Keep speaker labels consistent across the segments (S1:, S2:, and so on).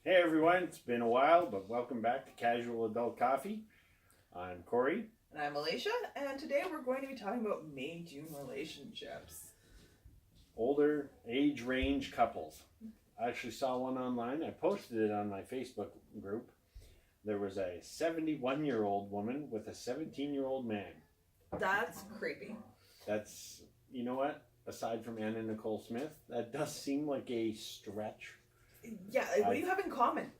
S1: Hey everyone, it's been a while, but welcome back to Casual Adult Coffee. I'm Corey.
S2: And I'm Alicia, and today we're going to be talking about May-June relationships.
S1: Older age range couples. I actually saw one online. I posted it on my Facebook group. There was a 71-year-old woman with a 17-year-old man.
S2: That's creepy.
S1: That's, you know what? Aside from Anna Nicole Smith, that does seem like a stretch.
S2: Yeah, what do you have in common?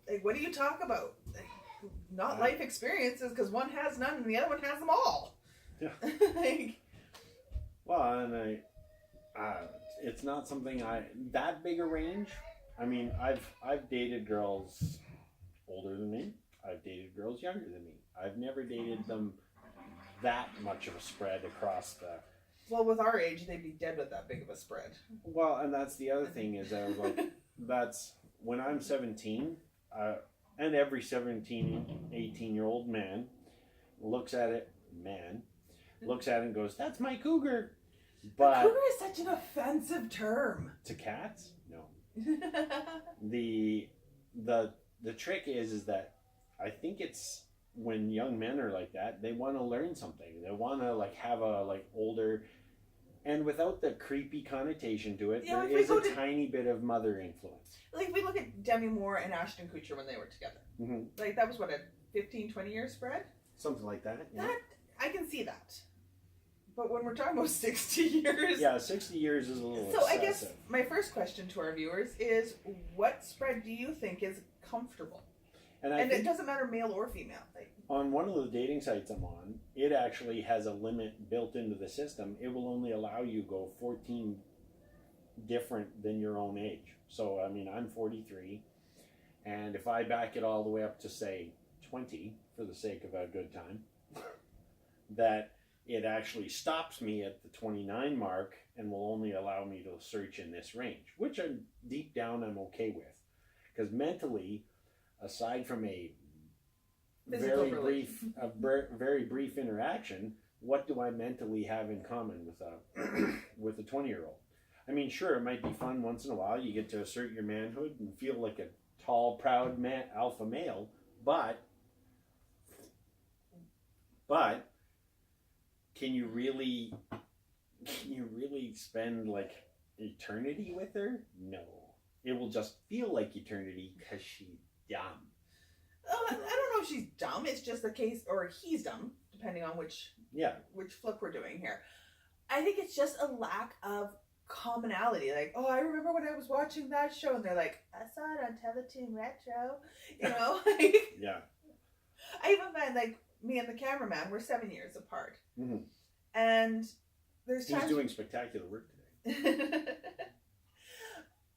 S2: Like, what do you talk about? Not life experiences, because one has none and the other one has them all.
S1: Yeah. Well, and it's not something that big a range. I mean, I've dated girls older than me. I've dated girls younger than me. I've never dated them that much of a spread across the.
S2: Well, with our age, they'd be dead with that big of a spread.
S1: Well, and that's the other thing is I was like, that's when I'm 17, and every 17, 18-year-old man looks at it and goes, "That's my cougar." But
S2: cougar is such an offensive term.
S1: To cats? No. The trick is that I think it's when young men are like that, they want to learn something. They want to have a older, and without the creepy connotation to it, there is a tiny bit of mother influence.
S2: Like, if we look at Demi Moore and Ashton Kutcher when they were together.
S1: Mm-hmm.
S2: Like, that was what, a 15, 20-year spread?
S1: Something like that. Yeah.
S2: I can see that. But when we're talking about 60 years...
S1: Yeah, 60 years is a little
S2: So
S1: excessive.
S2: I guess my first question to our viewers is, what spread do you think is comfortable? And it doesn't matter male or female.
S1: On one of the dating sites I'm on, it actually has a limit built into the system. It will only allow you go 14 different than your own age. So, I mean, I'm 43, and if I back it all the way up to, say, 20, for the sake of a good time, that it actually stops me at the 29 mark and will only allow me to search in this range, which deep down I'm okay with. Because mentally, aside from a very brief interaction, what do I mentally have in common with a 20-year-old? I mean, sure, it might be fun once in a while. You get to assert your manhood and feel like a tall, proud alpha male, but can you really spend like eternity with her? No. It will just feel like eternity because she's dumb.
S2: I don't know if she's dumb. It's just the case, or he's dumb, depending on which flip we're doing here. I think it's just a lack of commonality. Like, oh, I remember when I was watching that show, and they're like, I saw it on Teletoon Retro. You know?
S1: Yeah.
S2: I even find, like, me and the cameraman, we're 7 years apart.
S1: Mm-hmm.
S2: And there's times...
S1: He's doing spectacular work today.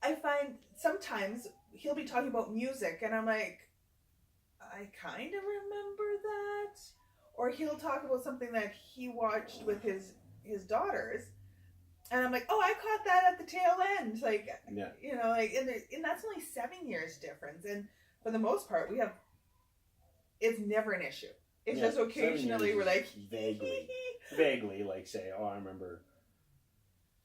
S2: I find sometimes he'll be talking about music, and I'm like, I kind of remember that. Or he'll talk about something that he watched with his daughters, and I'm like, oh, I caught that at the tail end. Like,
S1: yeah.
S2: You know, like, and that's only 7 years difference. And for the most part, it's never an issue. It's just occasionally we're like,
S1: vaguely, like say, oh, I remember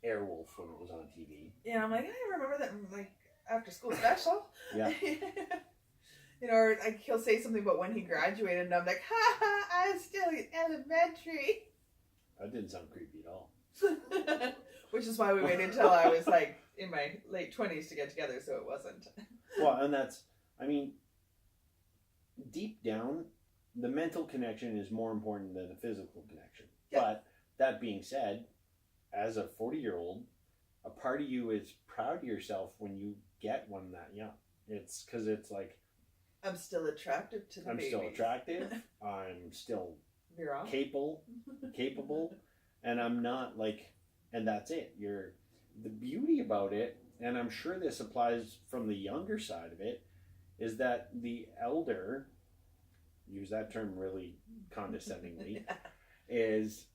S1: Airwolf when it was on TV.
S2: Yeah, I'm like, I remember that, like, after school special.
S1: Yeah.
S2: You know, or like he'll say something about when he graduated, and I'm like, ha ha, I was still in elementary.
S1: That didn't sound creepy at all.
S2: Which is why we waited until I was like in my late 20s to get together, so it wasn't.
S1: Well, and I mean, deep down, the mental connection is more important than the physical connection. Yeah. But that being said, as a 40-year-old, a part of you is proud of yourself when you get one that young. It's because it's like,
S2: I'm still attracted to the babies.
S1: I'm still attractive. I'm still capable, and I'm not like, and that's it. The beauty about it, and I'm sure this applies from the younger side of it, is that the elder, use that term really condescendingly, is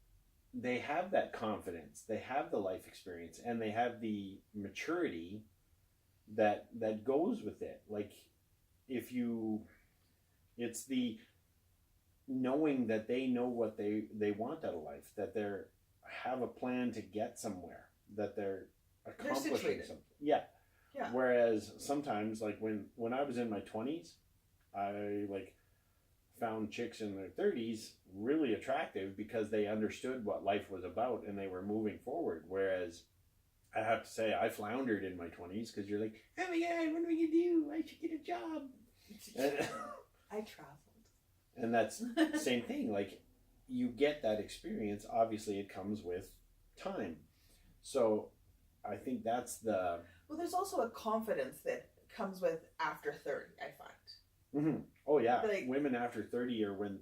S1: they have that confidence, they have the life experience, and they have the maturity that goes with it. Like, it's the knowing that they know what they want out of life, that they have a plan to get somewhere, that they're accomplishing something. Yeah.
S2: Yeah.
S1: Whereas sometimes, like when I was in my 20s, I like found chicks in their 30s really attractive because they understood what life was about and they were moving forward. Whereas I have to say, I floundered in my 20s because you're like, oh my God, what am I going to do? I should get a job. And,
S2: I traveled.
S1: and that's the same thing. Like, you get that experience. Obviously, it comes with time. So I think that's the.
S2: Well, there's also a confidence that comes with after 30, I find.
S1: Mm-hmm. Oh, yeah.
S2: Like,
S1: women after 30 are when.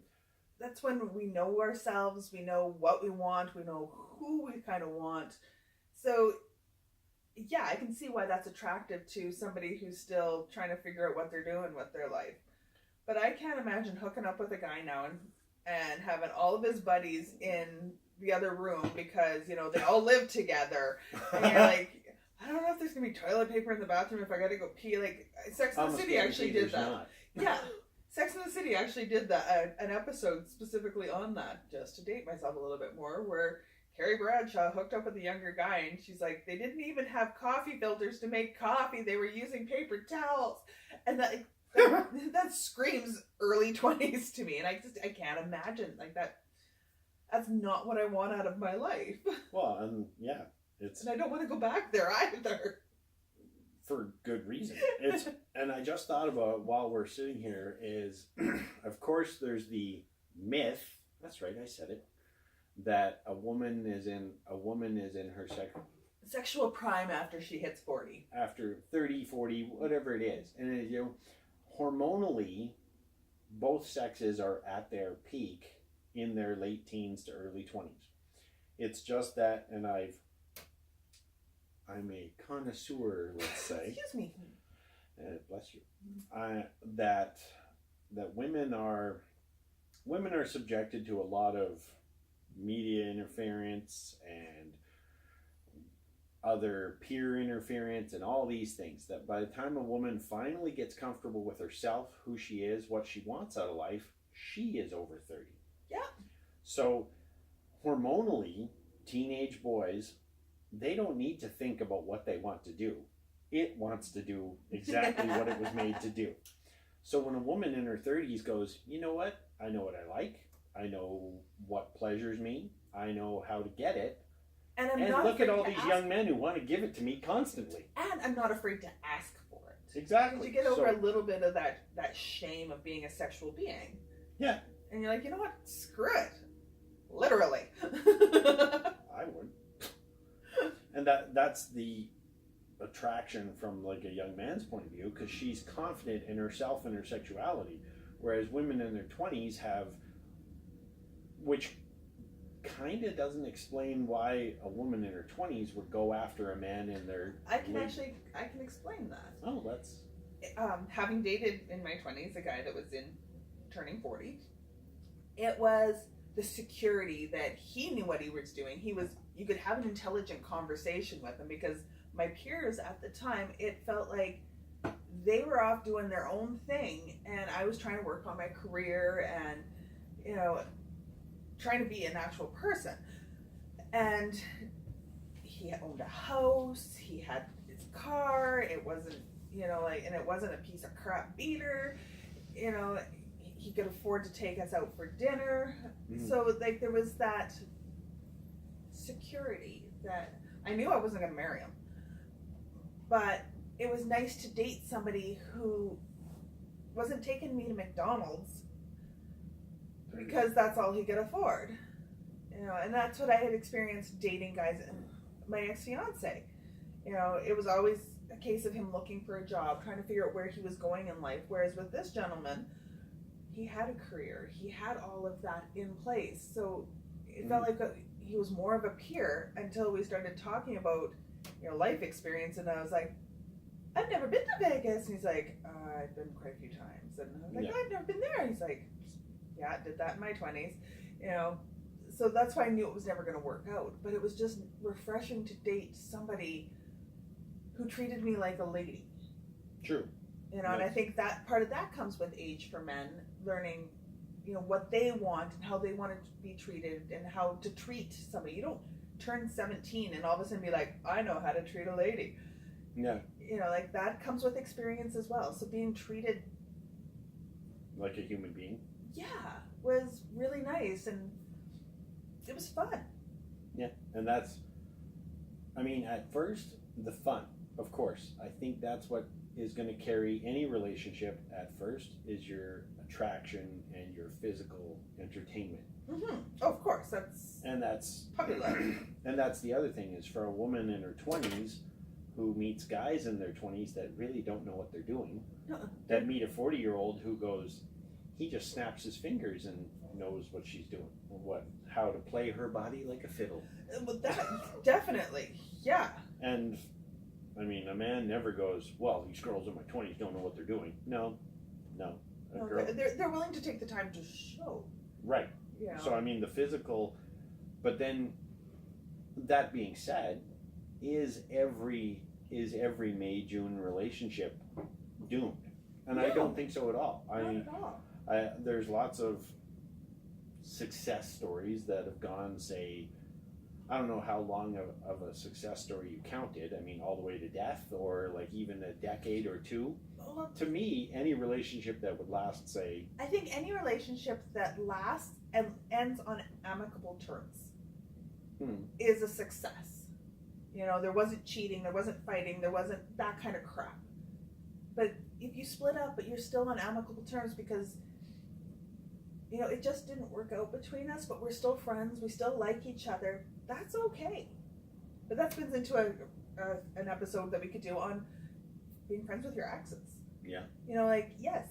S2: That's when we know ourselves, we know what we want, we know who we kind of want. So, yeah, I can see why that's attractive to somebody who's still trying to figure out what they're doing with their life. But I can't imagine hooking up with a guy now and having all of his buddies in the other room because, you know, they all live together. And you're like, I don't know if there's going to be toilet paper in the bathroom if I got to go pee. Like, Sex and the City actually did that.
S1: Not.
S2: Yeah. Sex and the City actually did that, an episode specifically on that, just to date myself a little bit more, where Carrie Bradshaw hooked up with a younger guy, and she's like, they didn't even have coffee filters to make coffee. They were using paper towels. And that screams early 20s to me. And I can't imagine, like, that's not what I want out of my life.
S1: Well, and yeah, it's.
S2: And I don't want to go back there either.
S1: For good reason. And I just thought about while we're sitting here is, of course, there's the myth. That's right, I said it. That a woman is in her
S2: sexual prime after she hits 40.
S1: After 30, 40, whatever it is, and you know, hormonally, both sexes are at their peak in their late teens to early 20s. It's just that, and I'm a connoisseur, let's say.
S2: Excuse me.
S1: Bless you. That women are subjected to a lot of media interference and other peer interference and all these things. That by the time a woman finally gets comfortable with herself, who she is, what she wants out of life, she is over 30.
S2: Yeah.
S1: So hormonally, teenage boys, they don't need to think about what they want to do. It wants to do exactly what it was made to do. So when a woman in her 30s goes, you know what? I know what I like. I know what pleasures me. I know how to get it.
S2: And
S1: look at all these young men who want to give it to me constantly.
S2: And I'm not afraid to ask for it.
S1: Exactly.
S2: You get over a little bit of that shame of being a sexual being.
S1: Yeah.
S2: And you're like, you know what? Screw it. Literally.
S1: I would. And that's the attraction from like a young man's point of view, because she's confident in herself and her sexuality, whereas women in their 20s have, which kind of doesn't explain why a woman in her 20s would go after a man in their
S2: I can explain that.
S1: Oh, that's
S2: having dated in my 20s a guy that was turning 40, it was the security that he knew what he was doing. You could have an intelligent conversation with him, because my peers at the time, it felt like they were off doing their own thing and I was trying to work on my career and, you know, trying to be an actual person. And he owned a house, he had his car, it wasn't, you know, like, and it wasn't a piece of crap beater, you know, he could afford to take us out for dinner. So like there was that security that I knew I wasn't going to marry him, but it was nice to date somebody who wasn't taking me to McDonald's because that's all he could afford, you know. And that's what I had experienced dating guys. And my ex-fiance, you know, it was always a case of him looking for a job, trying to figure out where he was going in life, whereas with this gentleman, he had a career, he had all of that in place. So it felt like he was more of a peer until we started talking about, you know, life experience. And I was like, I've never been to Vegas. And he's like, I've been quite a few times. And I was like, I've never been there. He's like, yeah, I did that in my 20s, you know. So that's why I knew it was never going to work out. But it was just refreshing to date somebody who treated me like a lady.
S1: True.
S2: You know, and I think that part of that comes with age for men, learning, you know, what they want and how they want to be treated and how to treat somebody. You don't turn 17 and all of a sudden be like, I know how to treat a lady.
S1: Yeah.
S2: you know, like that comes with experience as well. So being treated,
S1: like a human being.
S2: yeah, was really nice, and it was fun.
S1: Yeah, and that's, I mean, at first, the fun, of course. I think that's what is going to carry any relationship at first, is your attraction and your physical entertainment.
S2: Mm-hmm. Oh, of course, that's
S1: And that's
S2: puppy love.
S1: and that's the other thing, is for a woman in her 20s who meets guys in their 20s that really don't know what they're doing, that meet a 40-year-old who goes, he just snaps his fingers and knows what she's doing, how to play her body like a fiddle.
S2: Well, that definitely, yeah.
S1: And I mean, a man never goes, well, these girls in my 20s don't know what they're doing. No. A
S2: No,
S1: girl,
S2: they're willing to take the time to show.
S1: right.
S2: Yeah.
S1: So I mean, the physical, but then that being said, is every May-June relationship doomed? And I
S2: No.
S1: don't think so at all. I
S2: Not
S1: mean,
S2: at all.
S1: there's lots of success stories that have gone, say, I don't know how long of a success story you counted. I mean, all the way to death, or like even a decade or two.
S2: Well,
S1: To me, any relationship that would last, say,
S2: I think any relationship that lasts and ends on amicable terms is a success. You know, there wasn't cheating, there wasn't fighting, there wasn't that kind of crap. But if you split up, but you're still on amicable terms because, you know, it just didn't work out between us, but we're still friends, we still like each other, that's okay. But that spins into an episode that we could do on being friends with your exes.
S1: Yeah.
S2: You know, like, yes,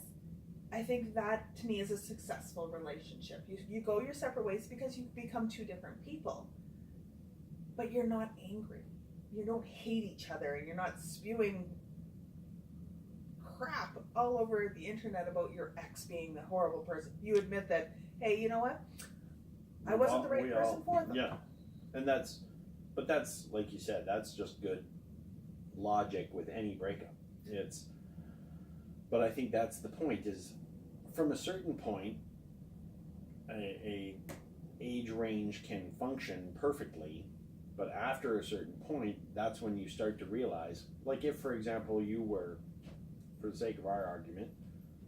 S2: I think that to me is a successful relationship. You go your separate ways because you've become two different people. But you're not angry. You don't hate each other, and you're not spewing crap all over the internet about your ex being the horrible person. You admit that, hey, you know what? I wasn't the right person for them.
S1: Yeah. And that's like you said, that's just good logic with any breakup. But I think that's the point, is from a certain point, a age range can function perfectly, but after a certain point, that's when you start to realize, like if, for example, you were, for the sake of our argument,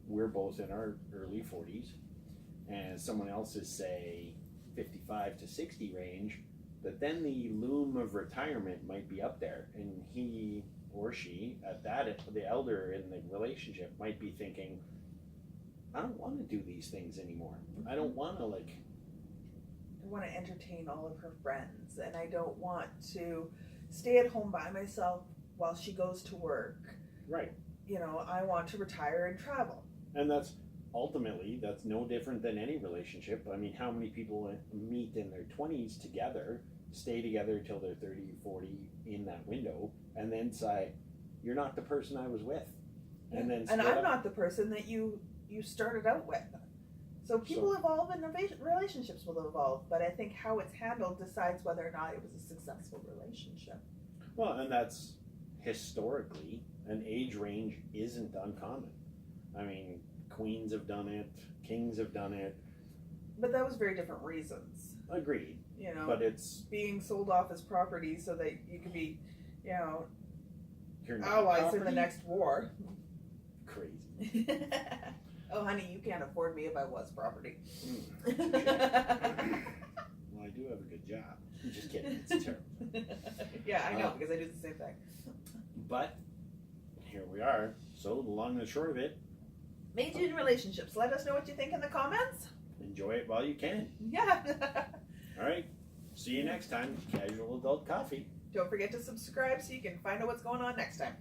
S1: we're both in our early 40s, and someone else is, say, 55 to 60 range, that then the loom of retirement might be up there, and he or she, the elder in the relationship, might be thinking, I don't want to do these things anymore. I don't want to, like,
S2: I want to entertain all of her friends, and I don't want to stay at home by myself while she goes to work.
S1: right.
S2: You know, I want to retire and travel.
S1: And that's no different than any relationship. I mean, how many people meet in their 20s together, stay together till they're 30, 40 in that window, and then say, you're not the person I was with. And then
S2: And I'm not the person that you started out with. So people evolve and relationships will evolve, but I think how it's handled decides whether or not it was a successful relationship.
S1: Well, and that's historically, an age range isn't uncommon. I mean, queens have done it, kings have done it.
S2: But that was very different reasons.
S1: Agreed.
S2: You know,
S1: But it's
S2: being sold off as property so that you could be, you know,
S1: you're not
S2: allies in
S1: property.
S2: the next war.
S1: Crazy.
S2: Oh, honey, you can't afford me if I was property.
S1: Well, I do have a good job. I'm just kidding. It's terrible.
S2: Yeah, I know, because I do the same thing.
S1: But here we are. So the long and the short of it,
S2: May-June relationships. Let us know what you think in the comments.
S1: enjoy it while you can.
S2: Yeah.
S1: All right. See you next time. Casual Adult Coffee.
S2: Don't forget to subscribe so you can find out what's going on next time.